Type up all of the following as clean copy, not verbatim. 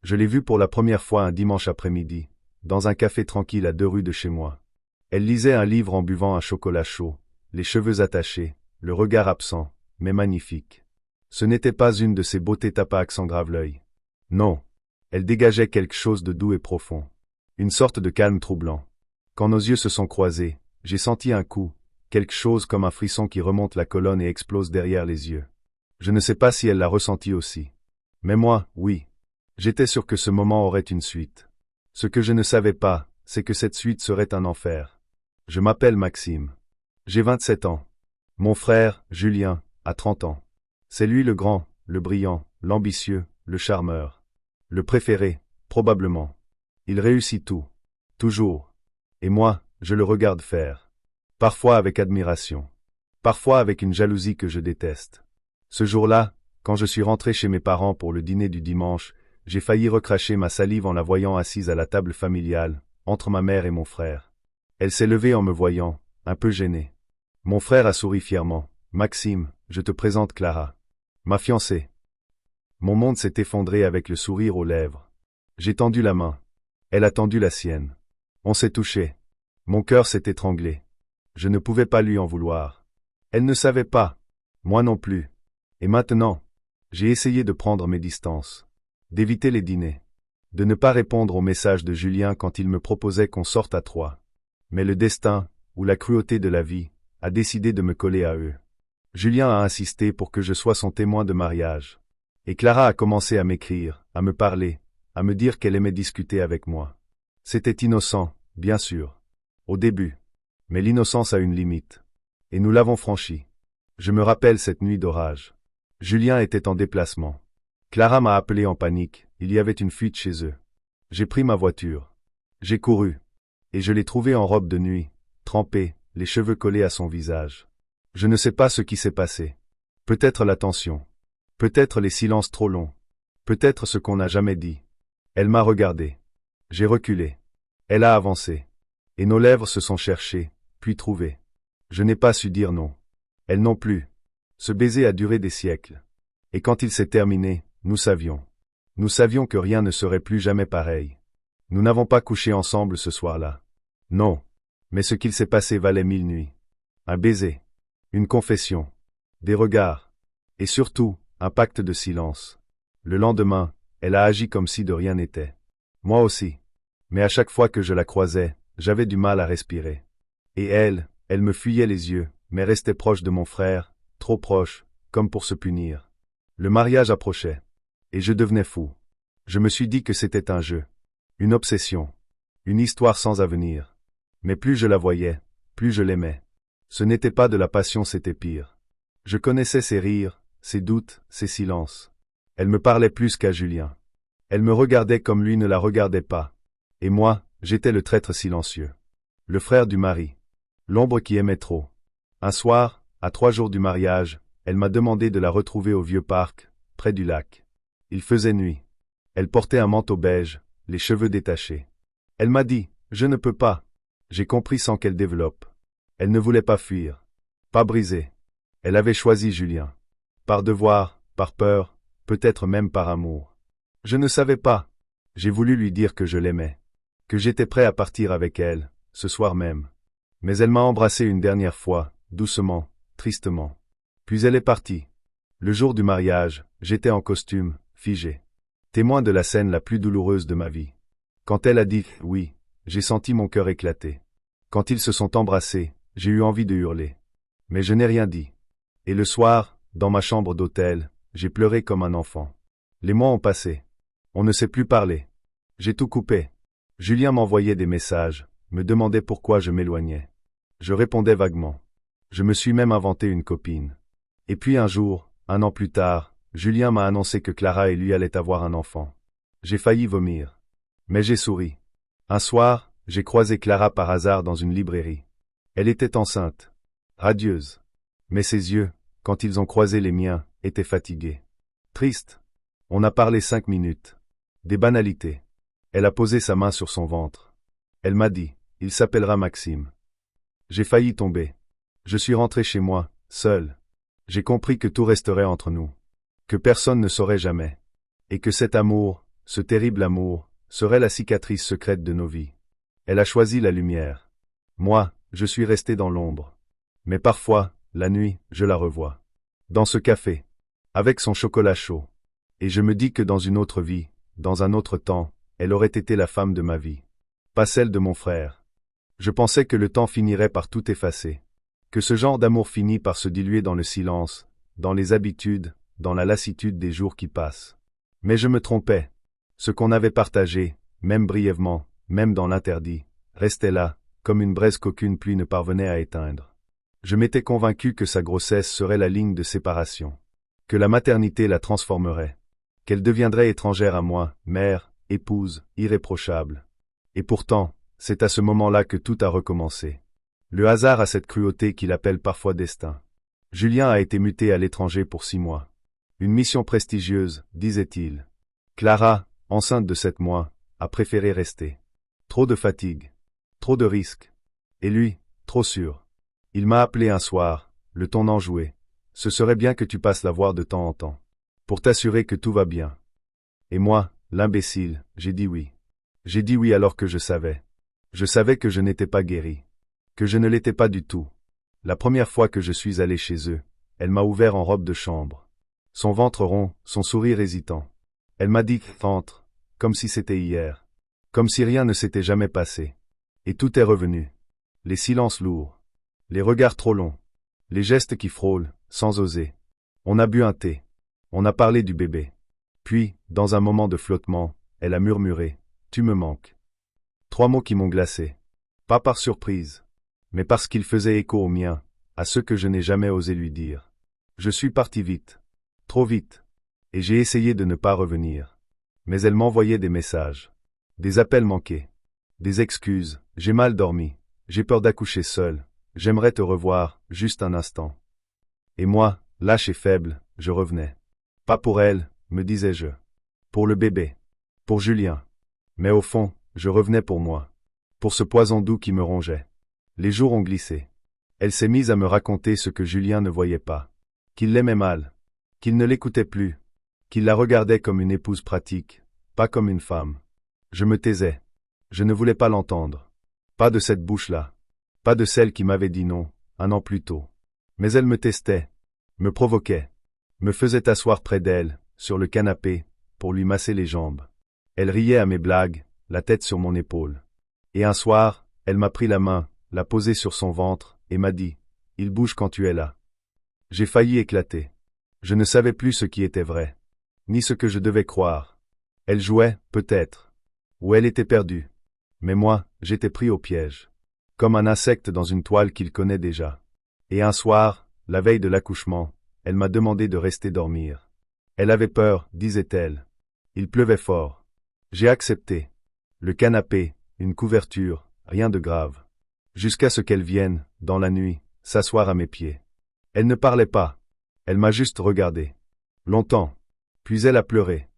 Je l'ai vue pour la première fois un dimanche après-midi, dans un café tranquille à 2 rues de chez moi. Elle lisait un livre en buvant un chocolat chaud, les cheveux attachés, le regard absent, mais magnifique. Ce n'était pas une de ces beautés tapaques sans grave-l'œil. Non. Elle dégageait quelque chose de doux et profond. Une sorte de calme troublant. Quand nos yeux se sont croisés, j'ai senti un coup, quelque chose comme un frisson qui remonte la colonne et explose derrière les yeux. Je ne sais pas si elle l'a ressenti aussi. Mais moi, oui. J'étais sûr que ce moment aurait une suite. Ce que je ne savais pas, c'est que cette suite serait un enfer. Je m'appelle Maxime. J'ai 27 ans. Mon frère, Julien, a 30 ans. C'est lui le grand, le brillant, l'ambitieux, le charmeur. Le préféré, probablement. Il réussit tout. Toujours. Et moi, je le regarde faire. Parfois avec admiration. Parfois avec une jalousie que je déteste. Ce jour-là, quand je suis rentré chez mes parents pour le dîner du dimanche, j'ai failli recracher ma salive en la voyant assise à la table familiale, entre ma mère et mon frère. Elle s'est levée en me voyant, un peu gênée. Mon frère a souri fièrement. « Maxime, je te présente Clara. Ma fiancée. » Mon monde s'est effondré avec le sourire aux lèvres. J'ai tendu la main. Elle a tendu la sienne. On s'est touché. Mon cœur s'est étranglé. Je ne pouvais pas lui en vouloir. Elle ne savait pas. Moi non plus. Et maintenant, j'ai essayé de prendre mes distances. D'éviter les dîners. De ne pas répondre aux messages de Julien quand il me proposait qu'on sorte à 3. Mais le destin, ou la cruauté de la vie, a décidé de me coller à eux. Julien a insisté pour que je sois son témoin de mariage. Et Clara a commencé à m'écrire, à me parler, à me dire qu'elle aimait discuter avec moi. C'était innocent, bien sûr. Au début. Mais l'innocence a une limite. Et nous l'avons franchie. Je me rappelle cette nuit d'orage. Julien était en déplacement. Clara m'a appelé en panique, il y avait une fuite chez eux. J'ai pris ma voiture. J'ai couru. Et je l'ai trouvée en robe de nuit, trempée, les cheveux collés à son visage. Je ne sais pas ce qui s'est passé. Peut-être la tension. Peut-être les silences trop longs. Peut-être ce qu'on n'a jamais dit. Elle m'a regardé. J'ai reculé. Elle a avancé. Et nos lèvres se sont cherchées, puis trouvées. Je n'ai pas su dire non. Elle non plus. Ce baiser a duré des siècles. Et quand il s'est terminé, nous savions. Nous savions que rien ne serait plus jamais pareil. Nous n'avons pas couché ensemble ce soir-là. Non. Mais ce qu'il s'est passé valait 1000 nuits. Un baiser. Une confession. Des regards. Et surtout, un pacte de silence. Le lendemain, elle a agi comme si de rien n'était. Moi aussi. Mais à chaque fois que je la croisais, j'avais du mal à respirer. Et elle me fuyait les yeux, mais restait proche de mon frère, trop proche, comme pour se punir. Le mariage approchait. Et je devenais fou. Je me suis dit que c'était un jeu. Une obsession. Une histoire sans avenir. Mais plus je la voyais, plus je l'aimais. Ce n'était pas de la passion, c'était pire. Je connaissais ses rires, ses doutes, ses silences. Elle me parlait plus qu'à Julien. Elle me regardait comme lui ne la regardait pas. Et moi, j'étais le traître silencieux. Le frère du mari. L'ombre qui aimait trop. Un soir, à 3 jours du mariage, elle m'a demandé de la retrouver au vieux parc, près du lac. Il faisait nuit. Elle portait un manteau beige, les cheveux détachés. Elle m'a dit, « Je ne peux pas. » J'ai compris sans qu'elle développe. Elle ne voulait pas fuir. Pas briser. Elle avait choisi Julien. Par devoir, par peur, peut-être même par amour. Je ne savais pas. J'ai voulu lui dire que je l'aimais. Que j'étais prêt à partir avec elle, ce soir même. Mais elle m'a embrassé une dernière fois, doucement, tristement. Puis elle est partie. Le jour du mariage, j'étais en costume, figé. Témoin de la scène la plus douloureuse de ma vie. Quand elle a dit « oui », j'ai senti mon cœur éclater. Quand ils se sont embrassés, j'ai eu envie de hurler. Mais je n'ai rien dit. Et le soir, dans ma chambre d'hôtel, j'ai pleuré comme un enfant. Les mois ont passé. On ne sait plus parler. J'ai tout coupé. Julien m'envoyait des messages, me demandait pourquoi je m'éloignais. Je répondais vaguement. Je me suis même inventé une copine. Et puis un jour, 1 an plus tard, Julien m'a annoncé que Clara et lui allaient avoir un enfant. J'ai failli vomir. Mais j'ai souri. Un soir, j'ai croisé Clara par hasard dans une librairie. Elle était enceinte. Radieuse. Mais ses yeux, quand ils ont croisé les miens, étaient fatigués. Tristes. On a parlé 5 minutes. Des banalités. Elle a posé sa main sur son ventre. Elle m'a dit, « Il s'appellera Maxime. » J'ai failli tomber. Je suis rentré chez moi, seul. J'ai compris que tout resterait entre nous. Que personne ne saurait jamais. Et que cet amour, ce terrible amour, serait la cicatrice secrète de nos vies. Elle a choisi la lumière. Moi, je suis resté dans l'ombre. Mais parfois, la nuit, je la revois. Dans ce café. Avec son chocolat chaud. Et je me dis que dans une autre vie, dans un autre temps, elle aurait été la femme de ma vie. Pas celle de mon frère. Je pensais que le temps finirait par tout effacer. Que ce genre d'amour finit par se diluer dans le silence, dans les habitudes, dans la lassitude des jours qui passent. Mais je me trompais. Ce qu'on avait partagé, même brièvement, même dans l'interdit, restait là, comme une braise qu'aucune pluie ne parvenait à éteindre. Je m'étais convaincu que sa grossesse serait la ligne de séparation. Que la maternité la transformerait. Qu'elle deviendrait étrangère à moi, mère, épouse, irréprochable. Et pourtant, c'est à ce moment-là que tout a recommencé. Le hasard a cette cruauté qu'il appelle parfois destin. Julien a été muté à l'étranger pour 6 mois. Une mission prestigieuse, disait-il. Clara, enceinte de 7 mois, a préféré rester. Trop de fatigue. Trop de risques. Et lui, trop sûr. Il m'a appelé un soir, le ton enjoué. Ce serait bien que tu passes la voir de temps en temps. Pour t'assurer que tout va bien. Et moi, l'imbécile, j'ai dit oui. J'ai dit oui alors que je savais. Je savais que je n'étais pas guéri. Que je ne l'étais pas du tout. La première fois que je suis allé chez eux, elle m'a ouvert en robe de chambre. Son ventre rond, son sourire hésitant. Elle m'a dit « Entre », comme si c'était hier. Comme si rien ne s'était jamais passé. Et tout est revenu. Les silences lourds. Les regards trop longs. Les gestes qui frôlent, sans oser. On a bu un thé. On a parlé du bébé. Puis, dans un moment de flottement, elle a murmuré « Tu me manques ». 3 mots qui m'ont glacé. Pas par surprise, mais parce qu'ils faisaient écho aux miens, à ceux que je n'ai jamais osé lui dire. Je suis parti vite. Trop vite. Et j'ai essayé de ne pas revenir. Mais elle m'envoyait des messages. Des appels manqués. Des excuses, j'ai mal dormi. J'ai peur d'accoucher seul. J'aimerais te revoir, juste un instant. Et moi, lâche et faible, je revenais. Pas pour elle, me disais-je. Pour le bébé. Pour Julien. Mais au fond, je revenais pour moi. Pour ce poison doux qui me rongeait. Les jours ont glissé. Elle s'est mise à me raconter ce que Julien ne voyait pas. Qu'il l'aimait mal. Qu'il ne l'écoutait plus. Qu'il la regardait comme une épouse pratique, pas comme une femme. Je me taisais. Je ne voulais pas l'entendre. Pas de cette bouche-là. Pas de celle qui m'avait dit non, 1 an plus tôt. Mais elle me testait. Me provoquait. Me faisait asseoir près d'elle, sur le canapé, pour lui masser les jambes. Elle riait à mes blagues, la tête sur mon épaule. Et un soir, elle m'a pris la main, l'a posée sur son ventre, et m'a dit « Il bouge quand tu es là ». J'ai failli éclater. Je ne savais plus ce qui était vrai, ni ce que je devais croire. Elle jouait, peut-être. Ou elle était perdue. Mais moi, j'étais pris au piège. Comme un insecte dans une toile qu'il connaît déjà. Et un soir, la veille de l'accouchement, elle m'a demandé de rester dormir. Elle avait peur, disait-elle. Il pleuvait fort. J'ai accepté. Le canapé, une couverture, rien de grave. Jusqu'à ce qu'elle vienne, dans la nuit, s'asseoir à mes pieds. Elle ne parlait pas. Elle m'a juste regardé. Longtemps. Puis elle a pleuré.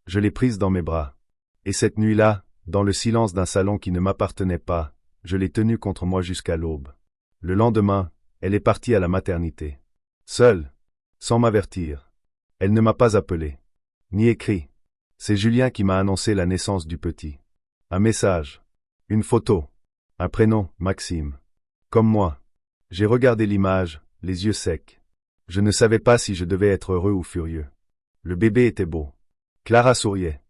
Je l'ai prise dans mes bras. Et cette nuit-là, dans le silence d'un salon qui ne m'appartenait pas, je l'ai tenue contre moi jusqu'à l'aube. Le lendemain, elle est partie à la maternité. Seule. Sans m'avertir. Elle ne m'a pas appelé. Ni écrit. C'est Julien qui m'a annoncé la naissance du petit. Un message. Une photo. Un prénom, Maxime. Comme moi. J'ai regardé l'image, les yeux secs. Je ne savais pas si je devais être heureux ou furieux. Le bébé était beau. Clara souriait.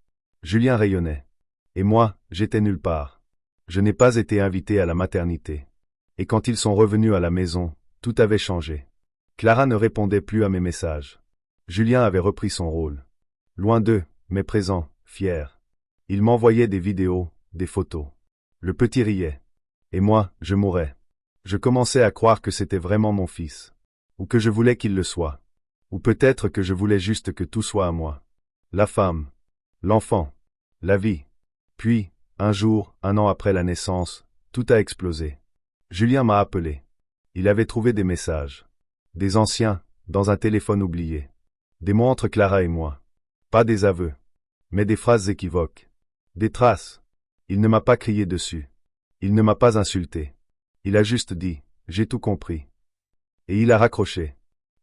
Julien rayonnait. Et moi, j'étais nulle part. Je n'ai pas été invité à la maternité. Et quand ils sont revenus à la maison, tout avait changé. Clara ne répondait plus à mes messages. Julien avait repris son rôle. Loin d'eux, mais présent, fier. Il m'envoyait des vidéos, des photos. Le petit riait. Et moi, je mourais. Je commençais à croire que c'était vraiment mon fils. Ou que je voulais qu'il le soit. Ou peut-être que je voulais juste que tout soit à moi. La femme. L'enfant. La vie. Puis, un jour, 1 an après la naissance, tout a explosé. Julien m'a appelé. Il avait trouvé des messages. Des anciens, dans un téléphone oublié. Des mots entre Clara et moi. Pas des aveux. Mais des phrases équivoques. Des traces. Il ne m'a pas crié dessus. Il ne m'a pas insulté. Il a juste dit « J'ai tout compris ». Et il a raccroché.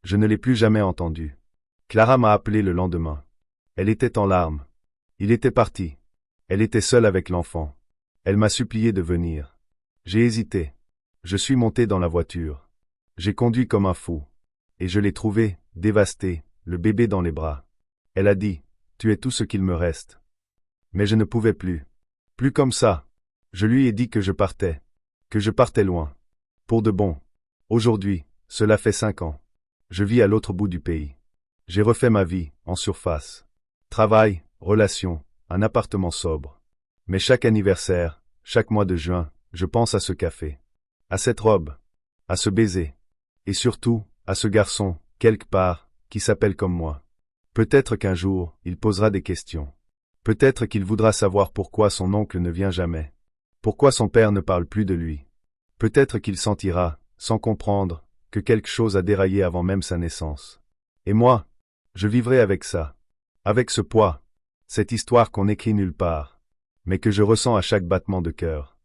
Je ne l'ai plus jamais entendu. Clara m'a appelé le lendemain. Elle était en larmes. Il était parti. Elle était seule avec l'enfant. Elle m'a supplié de venir. J'ai hésité. Je suis monté dans la voiture. J'ai conduit comme un fou. Et je l'ai trouvé, dévasté, le bébé dans les bras. Elle a dit, « Tu es tout ce qu'il me reste. » Mais je ne pouvais plus. Plus comme ça. Je lui ai dit que je partais loin. Pour de bon. Aujourd'hui, cela fait 5 ans. Je vis à l'autre bout du pays. J'ai refait ma vie, en surface. Travail, relations, un appartement sobre. Mais chaque anniversaire, chaque mois de juin, je pense à ce café. À cette robe. À ce baiser. Et surtout, à ce garçon, quelque part, qui s'appelle comme moi. Peut-être qu'un jour, il posera des questions. Peut-être qu'il voudra savoir pourquoi son oncle ne vient jamais. Pourquoi son père ne parle plus de lui. Peut-être qu'il sentira, sans comprendre, que quelque chose a déraillé avant même sa naissance. Et moi, je vivrai avec ça. Avec ce poids. Cette histoire qu'on n'écrit nulle part. Mais que je ressens à chaque battement de cœur.